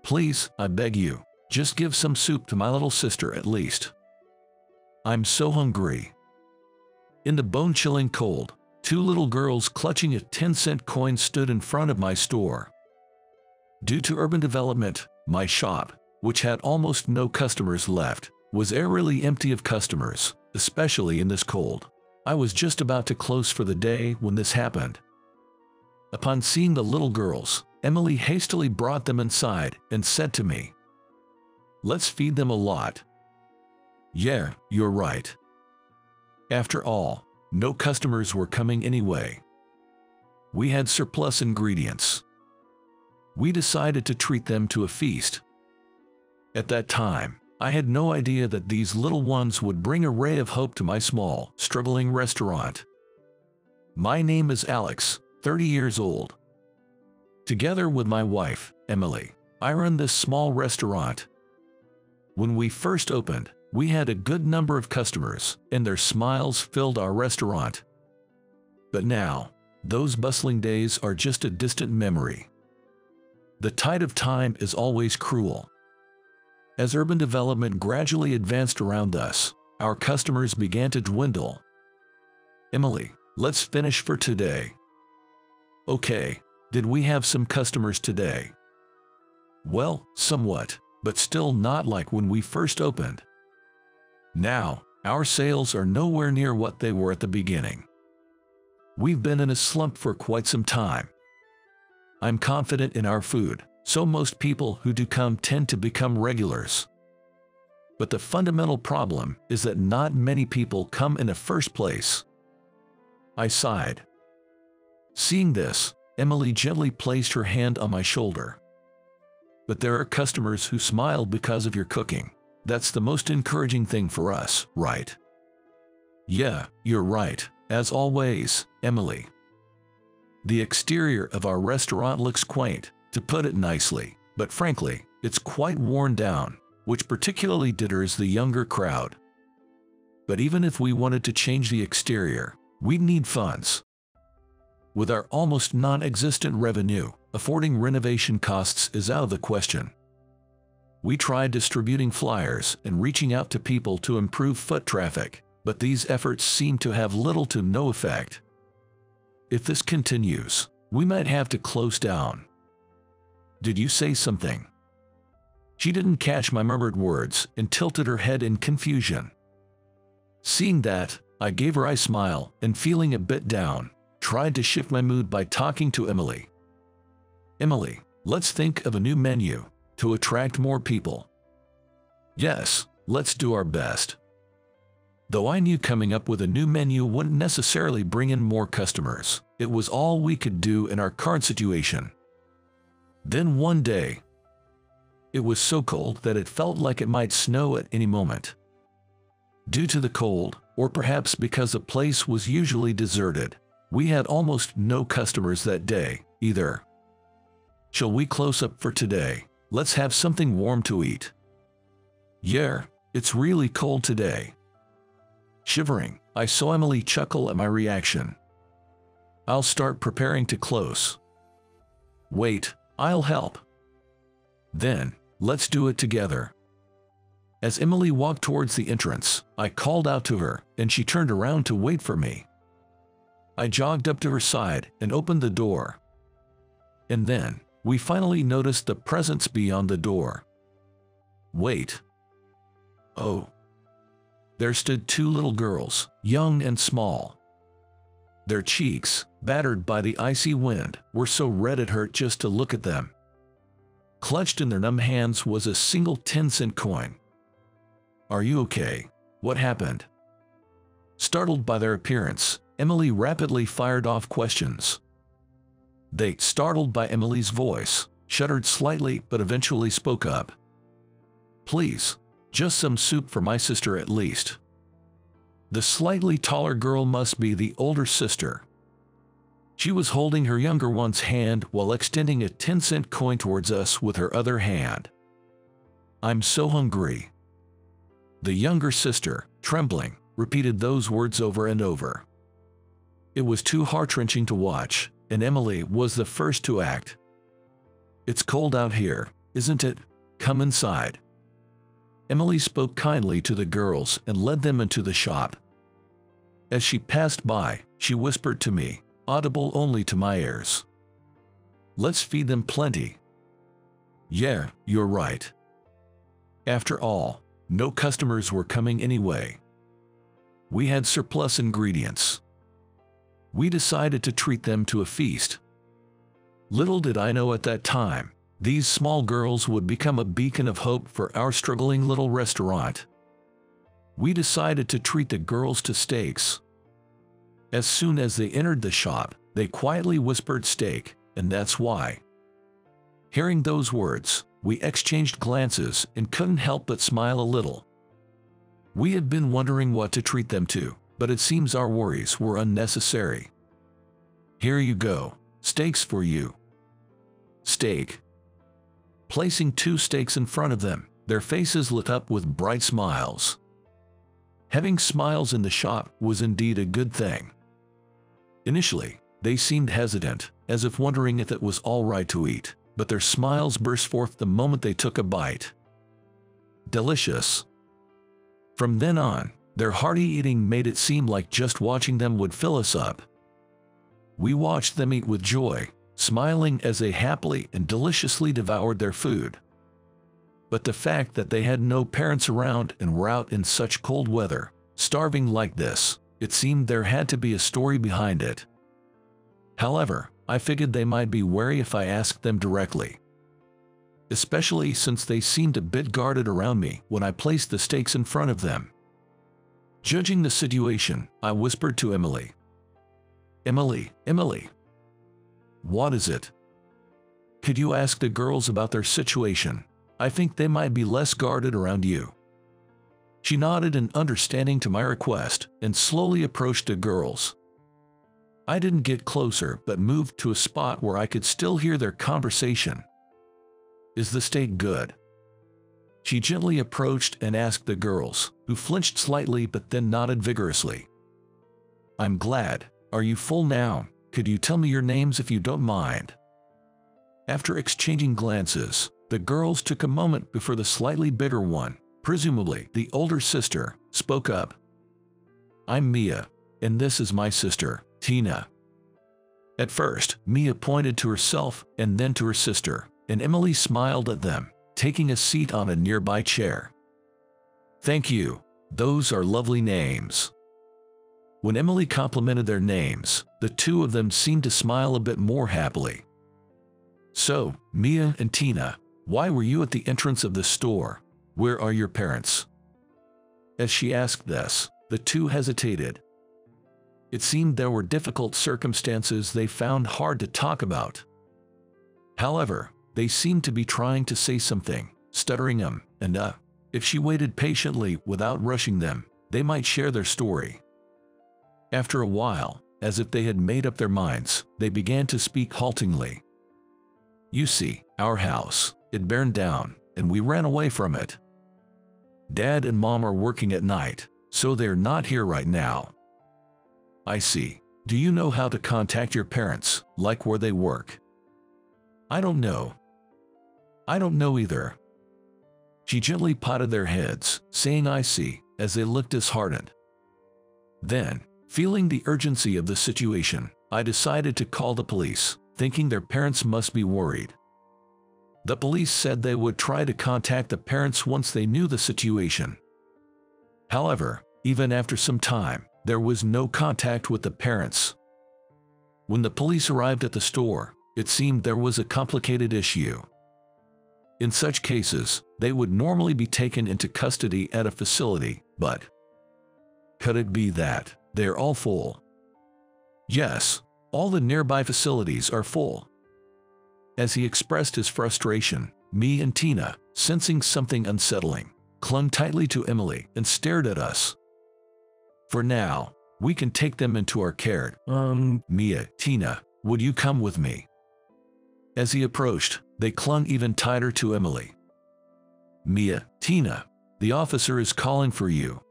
Please, I beg you, just give some soup to my little sister at least. I'm so hungry. In the bone-chilling cold, two little girls clutching a 10-cent coin stood in front of my store. Due to urban development, my shop, which had almost no customers left, was eerily empty of customers, especially in this cold. I was just about to close for the day when this happened. Upon seeing the little girls, Emily hastily brought them inside and said to me, "Let's feed them a lot." Yeah, you're right. After all, no customers were coming anyway. We had surplus ingredients. We decided to treat them to a feast. At that time, I had no idea that these little ones would bring a ray of hope to my small, struggling restaurant. My name is Alex, 30 years old. Together with my wife, Emily, I run this small restaurant. When we first opened, we had a good number of customers, and their smiles filled our restaurant. But now, those bustling days are just a distant memory. The tide of time is always cruel. As urban development gradually advanced around us, our customers began to dwindle. Emily, let's finish for today. Okay, did we have some customers today? Well, somewhat, but still not like when we first opened. Now, our sales are nowhere near what they were at the beginning. We've been in a slump for quite some time. I'm confident in our food, so most people who do come tend to become regulars. But the fundamental problem is that not many people come in the first place. I sighed. Seeing this, Emily gently placed her hand on my shoulder. But there are customers who smile because of your cooking. That's the most encouraging thing for us, right? Yeah, you're right, as always, Emily. The exterior of our restaurant looks quaint, to put it nicely, but frankly, it's quite worn down, which particularly deters the younger crowd. But even if we wanted to change the exterior, we'd need funds. With our almost non-existent revenue, affording renovation costs is out of the question. We tried distributing flyers and reaching out to people to improve foot traffic, but these efforts seem to have little to no effect. If this continues, we might have to close down. Did you say something? She didn't catch my murmured words and tilted her head in confusion. Seeing that, I gave her a smile and, feeling a bit down, tried to shift my mood by talking to Emily. Emily, let's think of a new menu to attract more people. Yes, let's do our best. Though I knew coming up with a new menu wouldn't necessarily bring in more customers, it was all we could do in our current situation. Then one day, it was so cold that it felt like it might snow at any moment. Due to the cold, or perhaps because the place was usually deserted, we had almost no customers that day, either. Shall we close up for today? Let's have something warm to eat. Yeah, it's really cold today. Shivering, I saw Emily chuckle at my reaction. I'll start preparing to close. Wait, I'll help. Then, let's do it together. As Emily walked towards the entrance, I called out to her, and she turned around to wait for me. I jogged up to her side and opened the door. And then, we finally noticed the presence beyond the door. Wait. Oh. There stood two little girls, young and small. Their cheeks, battered by the icy wind, were so red it hurt just to look at them. Clutched in their numb hands was a single 10-cent coin. Are you okay? What happened? Startled by their appearance, Emily rapidly fired off questions. They, startled by Emily's voice, shuddered slightly but eventually spoke up. Please, just some soup for my sister at least. The slightly taller girl must be the older sister. She was holding her younger one's hand while extending a 10-cent coin towards us with her other hand. I'm so hungry. The younger sister, trembling, repeated those words over and over. It was too heart-wrenching to watch, and Emily was the first to act. It's cold out here, isn't it? Come inside." Emily spoke kindly to the girls and led them into the shop. As she passed by, she whispered to me, audible only to my ears, "Let's feed them plenty." Yeah, you're right. After all, no customers were coming anyway. We had surplus ingredients. We decided to treat them to a feast. Little did I know at that time, these small girls would become a beacon of hope for our struggling little restaurant. We decided to treat the girls to steaks. As soon as they entered the shop, they quietly whispered steak, and that's why. Hearing those words, we exchanged glances and couldn't help but smile a little. We had been wondering what to treat them to, but it seems our worries were unnecessary. "Here you go, steaks for you." Steak. Placing 2 steaks in front of them, their faces lit up with bright smiles. Having smiles in the shop was indeed a good thing. Initially, they seemed hesitant, as if wondering if it was all right to eat, but their smiles burst forth the moment they took a bite. Delicious. From then on, their hearty eating made it seem like just watching them would fill us up. We watched them eat with joy, smiling as they happily and deliciously devoured their food. But the fact that they had no parents around and were out in such cold weather, starving like this, it seemed there had to be a story behind it. However, I figured they might be wary if I asked them directly. Especially since they seemed a bit guarded around me when I placed the steaks in front of them. Judging the situation, I whispered to Emily. Emily. What is it? Could you ask the girls about their situation? I think they might be less guarded around you." She nodded in understanding to my request and slowly approached the girls. I didn't get closer but moved to a spot where I could still hear their conversation. "Is the steak good?" She gently approached and asked the girls, who flinched slightly but then nodded vigorously. "I'm glad. Are you full now? Could you tell me your names if you don't mind?" After exchanging glances, the girls took a moment before the slightly bigger one, presumably the older sister, spoke up. "I'm Mia, and this is my sister, Tina." At first, Mia pointed to herself and then to her sister, and Emily smiled at them, taking a seat on a nearby chair. "Thank you. Those are lovely names." When Emily complimented their names, the two of them seemed to smile a bit more happily. "So, Mia and Tina, why were you at the entrance of the store? Where are your parents?" As she asked this, the two hesitated. It seemed there were difficult circumstances they found hard to talk about. However, they seemed to be trying to say something, stuttering and if she waited patiently without rushing them, they might share their story. After a while, as if they had made up their minds, they began to speak haltingly. "You see, our house, it burned down, and we ran away from it. Dad and Mom are working at night, so they're not here right now." "I see. Do you know how to contact your parents, like where they work?" "I don't know." "I don't know either." She gently patted their heads, saying "I see," as they looked disheartened. Then, feeling the urgency of the situation, I decided to call the police, thinking their parents must be worried. The police said they would try to contact the parents once they knew the situation. However, even after some time, there was no contact with the parents. When the police arrived at the store, it seemed there was a complicated issue. In such cases, they would normally be taken into custody at a facility, but could it be that they're all full? Yes, all the nearby facilities are full. As he expressed his frustration, me and Tina, sensing something unsettling, clung tightly to Emily and stared at us. "For now, we can take them into our care. Mia, Tina, would you come with me?" As he approached, they clung even tighter to Emily. "Mia, Tina, the officer is calling for you."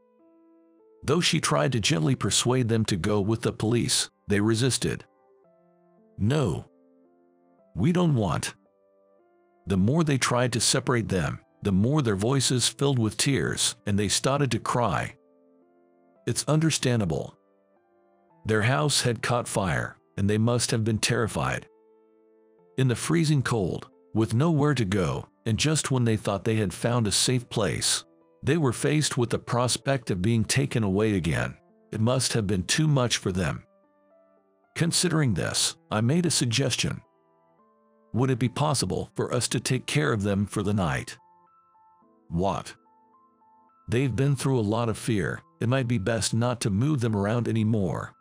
Though she tried to gently persuade them to go with the police, they resisted. "No. We don't want." The more they tried to separate them, the more their voices filled with tears and they started to cry. It's understandable. Their house had caught fire, and they must have been terrified. In the freezing cold, with nowhere to go, and just when they thought they had found a safe place, they were faced with the prospect of being taken away again. It must have been too much for them. Considering this, I made a suggestion. Would it be possible for us to take care of them for the night? What? They've been through a lot of fear. It might be best not to move them around anymore.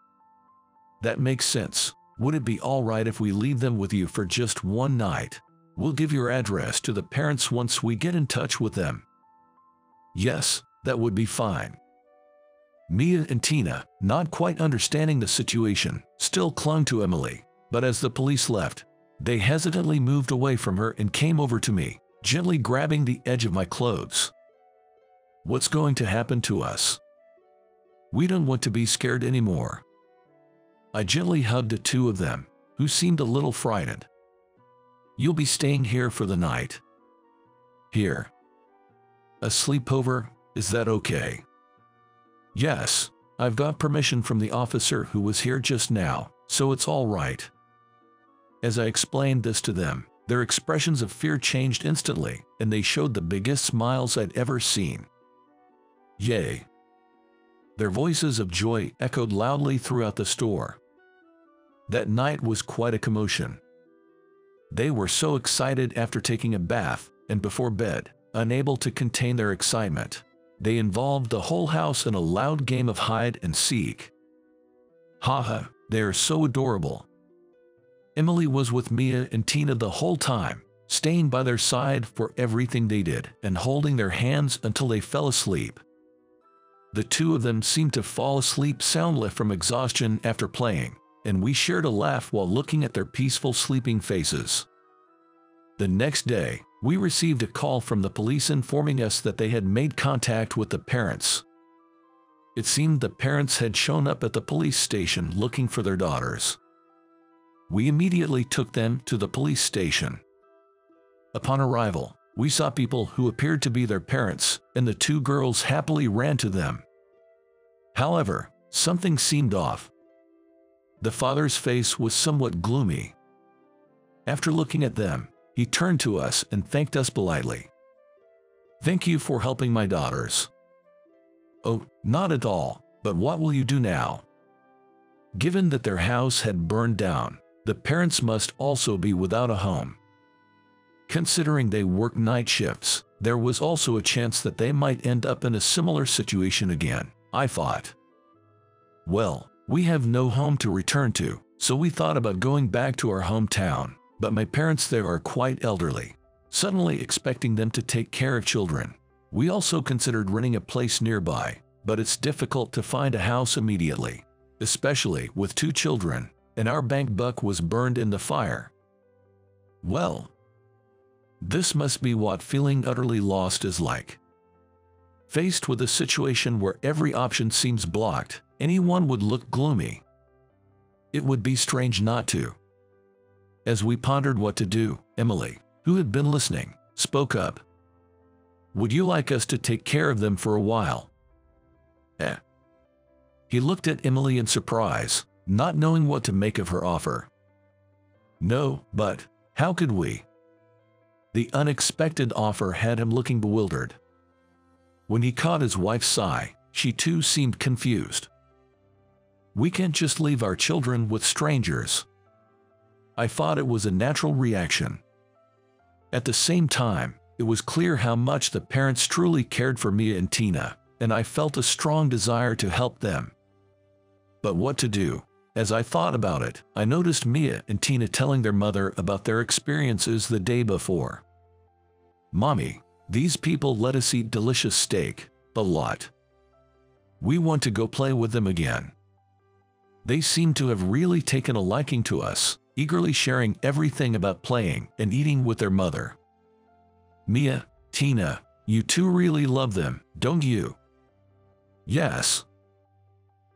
That makes sense. Would it be all right if we leave them with you for just one night? We'll give your address to the parents once we get in touch with them. Yes, that would be fine. Mia and Tina, not quite understanding the situation, still clung to Emily, but as the police left, they hesitantly moved away from her and came over to me, gently grabbing the edge of my clothes. What's going to happen to us? We don't want to be scared anymore. I gently hugged the two of them, who seemed a little frightened. You'll be staying here for the night. Here. A sleepover, is that okay? Yes, I've got permission from the officer who was here just now, so it's all right. As I explained this to them, their expressions of fear changed instantly, and they showed the biggest smiles I'd ever seen. Yay! Their voices of joy echoed loudly throughout the store. That night was quite a commotion. They were so excited after taking a bath, and before bed, unable to contain their excitement. They involved the whole house in a loud game of hide and seek. Haha, they are so adorable. Emily was with Mia and Tina the whole time, staying by their side for everything they did and holding their hands until they fell asleep. The two of them seemed to fall asleep soundly from exhaustion after playing, and we shared a laugh while looking at their peaceful sleeping faces. The next day, we received a call from the police informing us that they had made contact with the parents. It seemed the parents had shown up at the police station looking for their daughters. We immediately took them to the police station. Upon arrival, we saw people who appeared to be their parents, and the two girls happily ran to them. However, something seemed off. The father's face was somewhat gloomy. After looking at them, he turned to us and thanked us politely. "Thank you for helping my daughters." "Oh, not at all, but what will you do now?" Given that their house had burned down, the parents must also be without a home. Considering they worked night shifts, there was also a chance that they might end up in a similar situation again, I thought. Well, we have no home to return to, so we thought about going back to our hometown, but my parents there are quite elderly, suddenly expecting them to take care of children. We also considered renting a place nearby, but it's difficult to find a house immediately, especially with two children, and our bank book was burned in the fire. Well, this must be what feeling utterly lost is like. Faced with a situation where every option seems blocked, anyone would look gloomy. It would be strange not to. As we pondered what to do, Emily, who had been listening, spoke up. "Would you like us to take care of them for a while?" He looked at Emily in surprise, not knowing what to make of her offer. "No, but how could we?" The unexpected offer had him looking bewildered. When he caught his wife's sigh, she too seemed confused. "We can't just leave our children with strangers." I thought it was a natural reaction. At the same time, it was clear how much the parents truly cared for Mia and Tina, and I felt a strong desire to help them. But what to do? As I thought about it, I noticed Mia and Tina telling their mother about their experiences the day before. "Mommy, these people let us eat delicious steak, a lot. We want to go play with them again." They seemed to have really taken a liking to us, eagerly sharing everything about playing and eating with their mother. "Mia, Tina, you two really love them, don't you?" "Yes."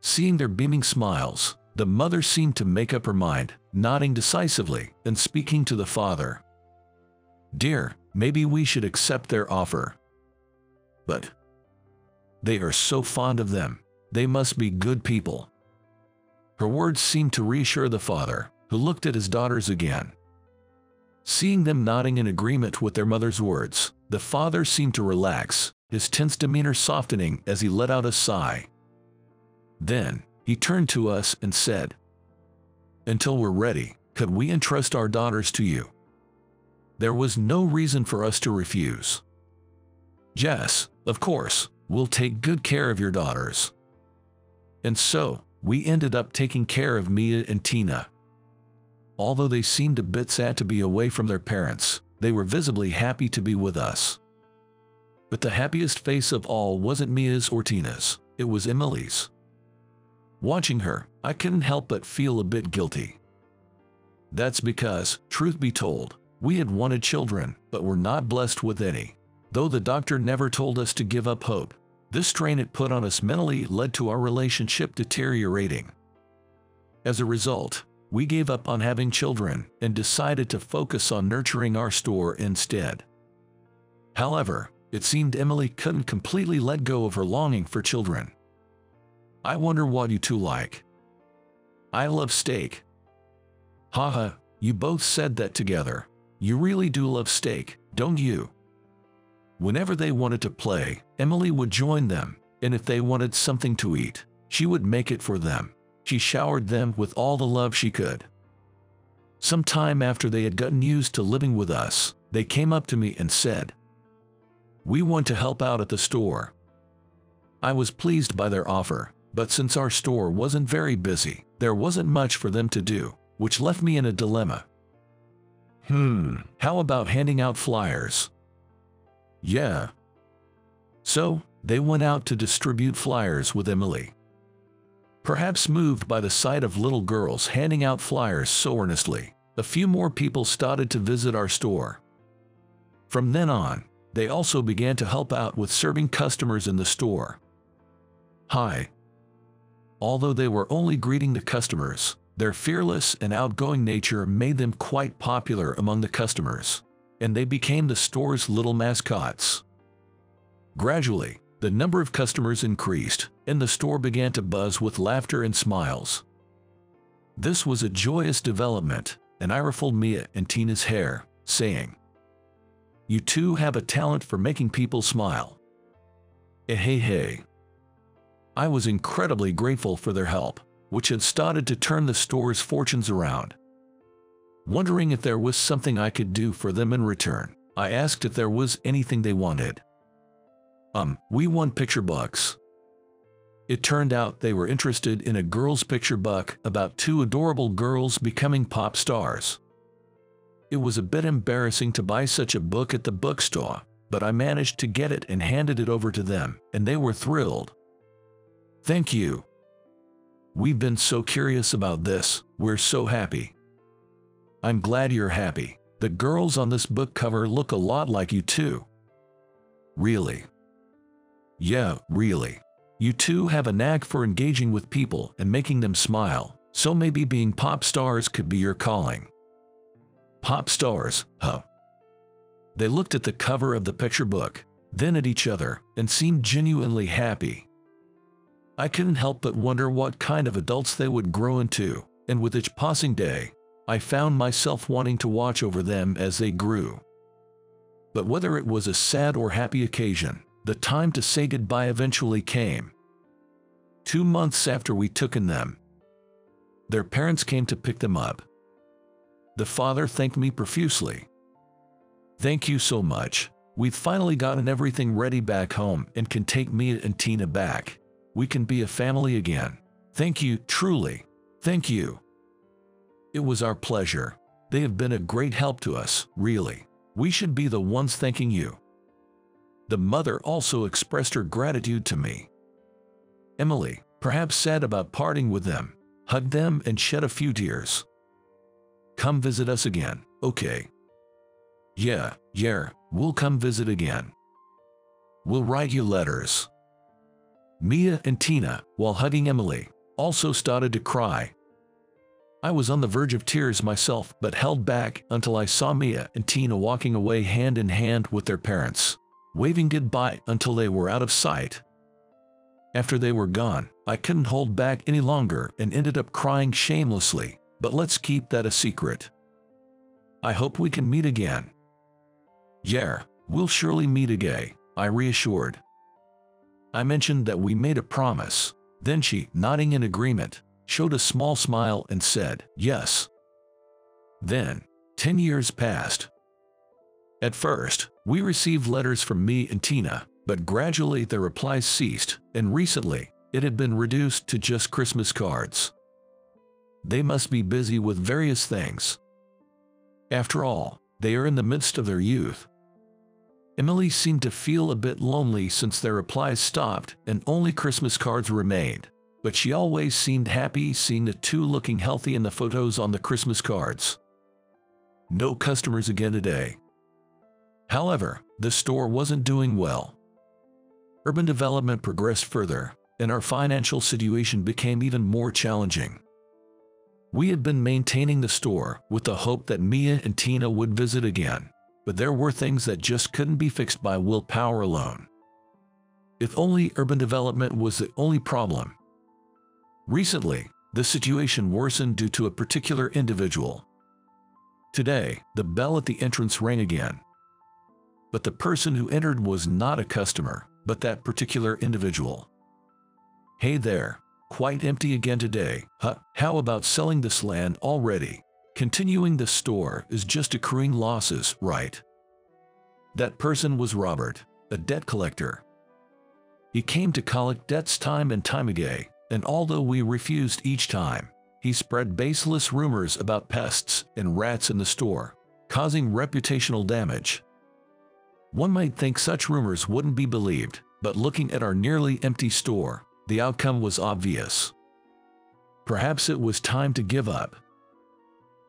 Seeing their beaming smiles, the mother seemed to make up her mind, nodding decisively and speaking to the father. Dear, maybe we should accept their offer. But they are so fond of them. They must be good people. Her words seemed to reassure the father, who looked at his daughters again. Seeing them nodding in agreement with their mother's words, the father seemed to relax, his tense demeanor softening as he let out a sigh. Then, he turned to us and said, "Until we're ready, could we entrust our daughters to you?" There was no reason for us to refuse. "Yes, of course, we'll take good care of your daughters." And so, we ended up taking care of Mia and Tina. Although they seemed a bit sad to be away from their parents, they were visibly happy to be with us. But the happiest face of all wasn't Mia's or Tina's, it was Emily's. Watching her, I couldn't help but feel a bit guilty. That's because, truth be told, we had wanted children, but were not blessed with any. Though the doctor never told us to give up hope, this strain it put on us mentally led to our relationship deteriorating. As a result, we gave up on having children and decided to focus on nurturing our store instead. However, it seemed Emily couldn't completely let go of her longing for children. "I wonder what you two like." "I love steak." "Haha, you both said that together. You really do love steak, don't you?" Whenever they wanted to play, Emily would join them, and if they wanted something to eat, she would make it for them. She showered them with all the love she could. Some time after they had gotten used to living with us, they came up to me and said, "We want to help out at the store." I was pleased by their offer, but since our store wasn't very busy, there wasn't much for them to do, which left me in a dilemma. How about handing out flyers? Yeah. So, they went out to distribute flyers with Emily. Perhaps moved by the sight of little girls handing out flyers so earnestly, a few more people started to visit our store. From then on, they also began to help out with serving customers in the store. Hi. Although they were only greeting the customers, their fearless and outgoing nature made them quite popular among the customers, and they became the store's little mascots. Gradually, the number of customers increased, and the store began to buzz with laughter and smiles. This was a joyous development, and I ruffled Mia and Tina's hair, saying, "You two have a talent for making people smile." Hey. I was incredibly grateful for their help, which had started to turn the store's fortunes around. Wondering if there was something I could do for them in return, I asked if there was anything they wanted. We want picture books." It turned out they were interested in a girl's picture book about two adorable girls becoming pop stars. It was a bit embarrassing to buy such a book at the bookstore, but I managed to get it and handed it over to them, and they were thrilled. "Thank you. We've been so curious about this, we're so happy." "I'm glad you're happy. The girls on this book cover look a lot like you too." "Really?" "Yeah, really. You two have a knack for engaging with people and making them smile, so maybe being pop stars could be your calling." "Pop stars, huh?" They looked at the cover of the picture book, then at each other, and seemed genuinely happy. I couldn't help but wonder what kind of adults they would grow into, and with each passing day, I found myself wanting to watch over them as they grew. But whether it was a sad or happy occasion, the time to say goodbye eventually came. 2 months after we took in them, their parents came to pick them up. The father thanked me profusely. "Thank you so much. We've finally gotten everything ready back home and can take Mia and Tina back. We can be a family again. Thank you, truly. Thank you." It was our pleasure. They have been a great help to us, really. We should be the ones thanking you. The mother also expressed her gratitude to me. Emily, perhaps sad about parting with them, hugged them and shed a few tears. "Come visit us again, okay?" Yeah, we'll come visit again. We'll write you letters." Mia and Tina, while hugging Emily, also started to cry. I was on the verge of tears myself, but held back until I saw Mia and Tina walking away hand in hand with their parents, waving goodbye until they were out of sight. After they were gone, I couldn't hold back any longer and ended up crying shamelessly, but let's keep that a secret. I hope we can meet again. Yeah, we'll surely meet again, I reassured. I mentioned that we made a promise. Then she, nodding in agreement, showed a small smile and said, yes. Then, 10 years passed. At first, we received letters from me and Tina, but gradually their replies ceased, and recently, it had been reduced to just Christmas cards. They must be busy with various things. After all, they are in the midst of their youth. Emily seemed to feel a bit lonely since their replies stopped and only Christmas cards remained, but she always seemed happy seeing the two looking healthy in the photos on the Christmas cards. No customers again today. However, the store wasn't doing well. Urban development progressed further, and our financial situation became even more challenging. We had been maintaining the store with the hope that Mia and Tina would visit again, but there were things that just couldn't be fixed by willpower alone. If only urban development was the only problem. Recently, the situation worsened due to a particular individual. Today, the bell at the entrance rang again. But the person who entered was not a customer, but that particular individual. Hey there, quite empty again today, huh? How about selling this land already? Continuing the store is just accruing losses, right? That person was Robert, a debt collector. He came to collect debts time and time again, and although we refused each time, he spread baseless rumors about pests and rats in the store, causing reputational damage. One might think such rumors wouldn't be believed, but looking at our nearly empty store, the outcome was obvious. Perhaps it was time to give up.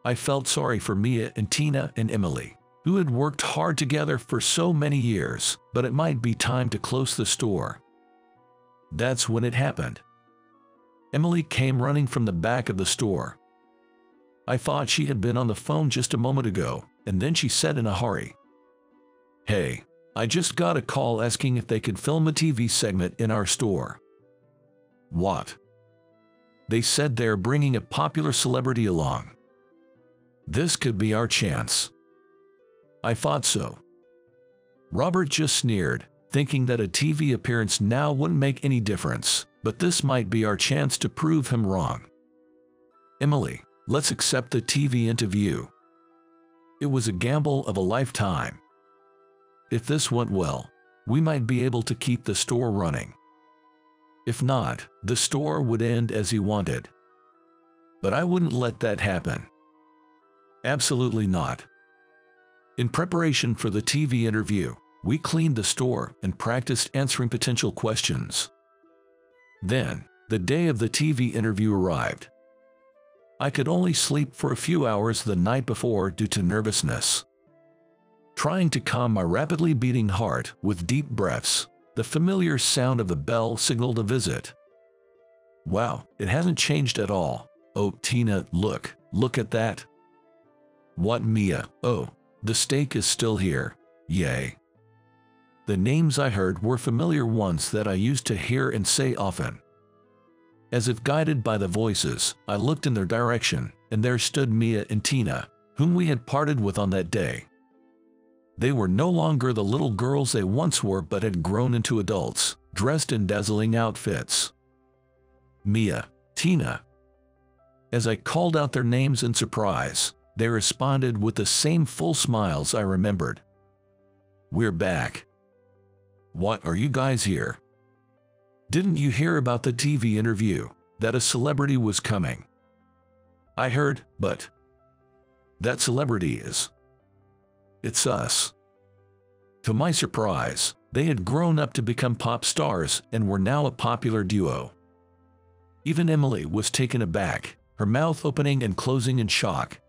I felt sorry for Mia and Tina and Emily, who had worked hard together for so many years, but it might be time to close the store. That's when it happened. Emily came running from the back of the store. I thought she had been on the phone just a moment ago, and then she said in a hurry, "Hey, I just got a call asking if they could film a TV segment in our store." What? They said they're bringing a popular celebrity along. This could be our chance. I thought so. Robert just sneered, thinking that a TV appearance now wouldn't make any difference, but this might be our chance to prove him wrong. Emily, let's accept the TV interview. It was a gamble of a lifetime. If this went well, we might be able to keep the store running. If not, the store would end as he wanted. But I wouldn't let that happen. Absolutely not. In preparation for the TV interview, we cleaned the store and practiced answering potential questions. Then, the day of the TV interview arrived. I could only sleep for a few hours the night before due to nervousness. Trying to calm my rapidly beating heart with deep breaths, the familiar sound of the bell signaled a visit. Wow, it hasn't changed at all. Oh, Tina, look at that. What, Mia? Oh, the steak is still here. Yay. The names I heard were familiar ones that I used to hear and say often. As if guided by the voices, I looked in their direction, and there stood Mia and Tina, whom we had parted with on that day. They were no longer the little girls they once were but had grown into adults, dressed in dazzling outfits. Mia, Tina. As I called out their names in surprise, they responded with the same full smiles I remembered. We're back. What, are you guys here? Didn't you hear about the TV interview, that a celebrity was coming? I heard, but that celebrity is... It's us. To my surprise, they had grown up to become pop stars and were now a popular duo. Even Emily was taken aback, her mouth opening and closing in shock.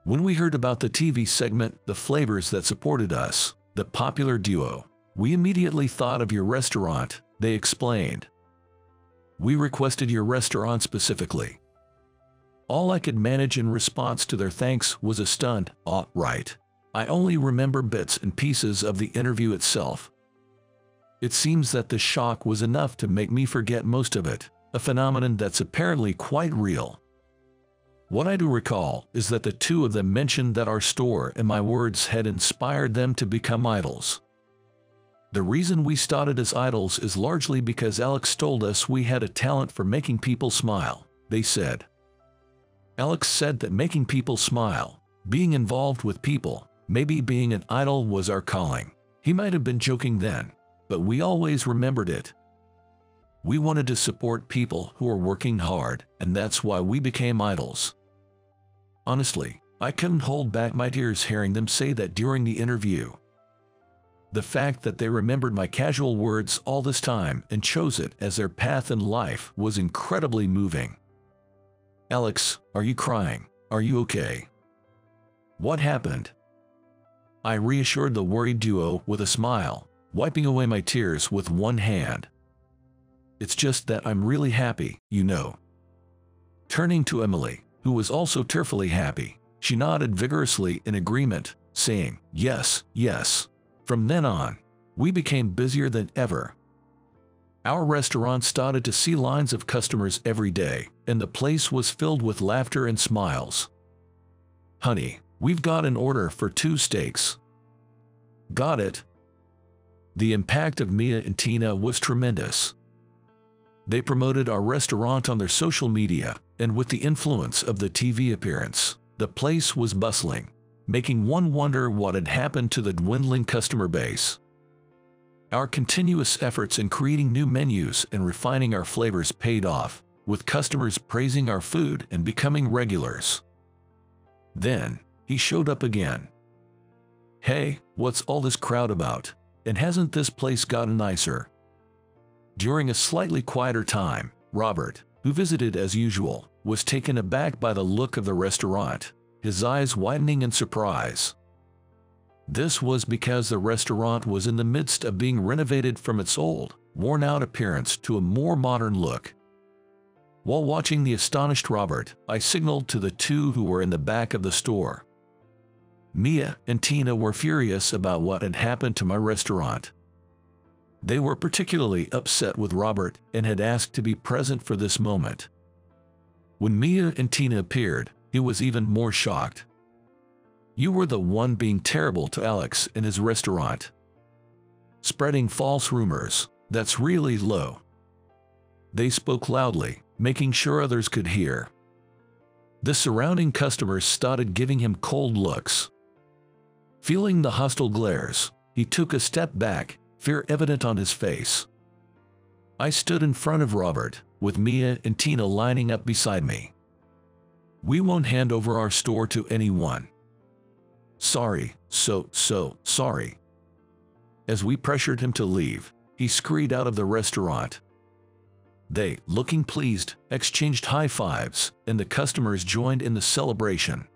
When we heard about the TV segment, The Flavors That Supported Us, the popular duo, we immediately thought of your restaurant, they explained. We requested your restaurant specifically. All I could manage in response to their thanks was a stunned, "Ah, right." I only remember bits and pieces of the interview itself. It seems that the shock was enough to make me forget most of it, a phenomenon that's apparently quite real. What I do recall is that the two of them mentioned that our store and my words had inspired them to become idols. The reason we started as idols is largely because Alex told us we had a talent for making people smile, they said. Alex said that making people smile, being involved with people, maybe being an idol was our calling. He might have been joking then, but we always remembered it. We wanted to support people who are working hard, and that's why we became idols. Honestly, I couldn't hold back my tears hearing them say that during the interview. The fact that they remembered my casual words all this time and chose it as their path in life was incredibly moving. "Alex, are you crying? Are you okay? What happened?" I reassured the worried duo with a smile, wiping away my tears with one hand. "It's just that I'm really happy, you know." Turning to Emily, who was also tearfully happy, she nodded vigorously in agreement, saying, "Yes, yes." From then on, we became busier than ever. Our restaurant started to see lines of customers every day, and the place was filled with laughter and smiles. "Honey, we've got an order for 2 steaks." "Got it." The impact of Mia and Tina was tremendous. They promoted our restaurant on their social media, and with the influence of the TV appearance, the place was bustling, making one wonder what had happened to the dwindling customer base. Our continuous efforts in creating new menus and refining our flavors paid off, with customers praising our food and becoming regulars. Then, he showed up again. "Hey, what's all this crowd about? And hasn't this place gotten nicer?" During a slightly quieter time, Robert, who visited as usual, was taken aback by the look of the restaurant, his eyes widening in surprise. This was because the restaurant was in the midst of being renovated from its old, worn-out appearance to a more modern look. While watching the astonished Robert, I signaled to the two who were in the back of the store. Mia and Tina were furious about what had happened to my restaurant. They were particularly upset with Robert and had asked to be present for this moment. When Mia and Tina appeared, he was even more shocked. "You were the one being terrible to Alex in his restaurant. Spreading false rumors, that's really low." They spoke loudly, making sure others could hear. The surrounding customers started giving him cold looks. Feeling the hostile glares, he took a step back, fear evident on his face. I stood in front of Robert, with Mia and Tina lining up beside me. "We won't hand over our store to anyone. Sorry, so sorry." As we pressured him to leave, he scurried out of the restaurant. They, looking pleased, exchanged high fives, and the customers joined in the celebration.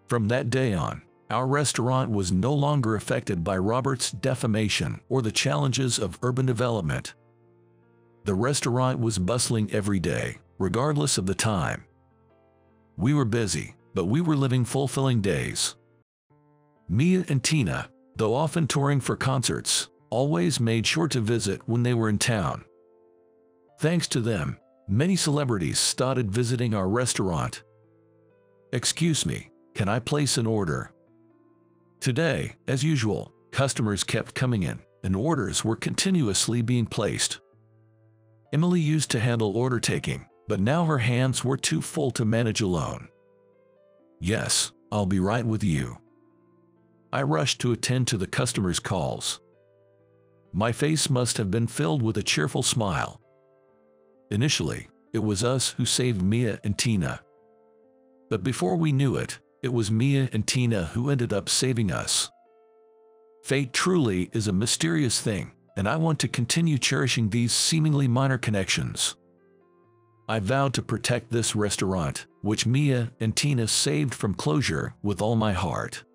From that day on, our restaurant was no longer affected by Robert's defamation or the challenges of urban development. The restaurant was bustling every day, regardless of the time. We were busy, but we were living fulfilling days. Mia and Tina, though often touring for concerts, always made sure to visit when they were in town. Thanks to them, many celebrities started visiting our restaurant. "Excuse me, can I place an order?" Today, as usual, customers kept coming in, and orders were continuously being placed. Emily used to handle order taking, but now her hands were too full to manage alone. "Yes, I'll be right with you." I rushed to attend to the customers' calls. My face must have been filled with a cheerful smile. Initially, it was us who saved Mia and Tina. But before we knew it, it was Mia and Tina who ended up saving us. Fate truly is a mysterious thing, and I want to continue cherishing these seemingly minor connections. I vowed to protect this restaurant, which Mia and Tina saved from closure, with all my heart.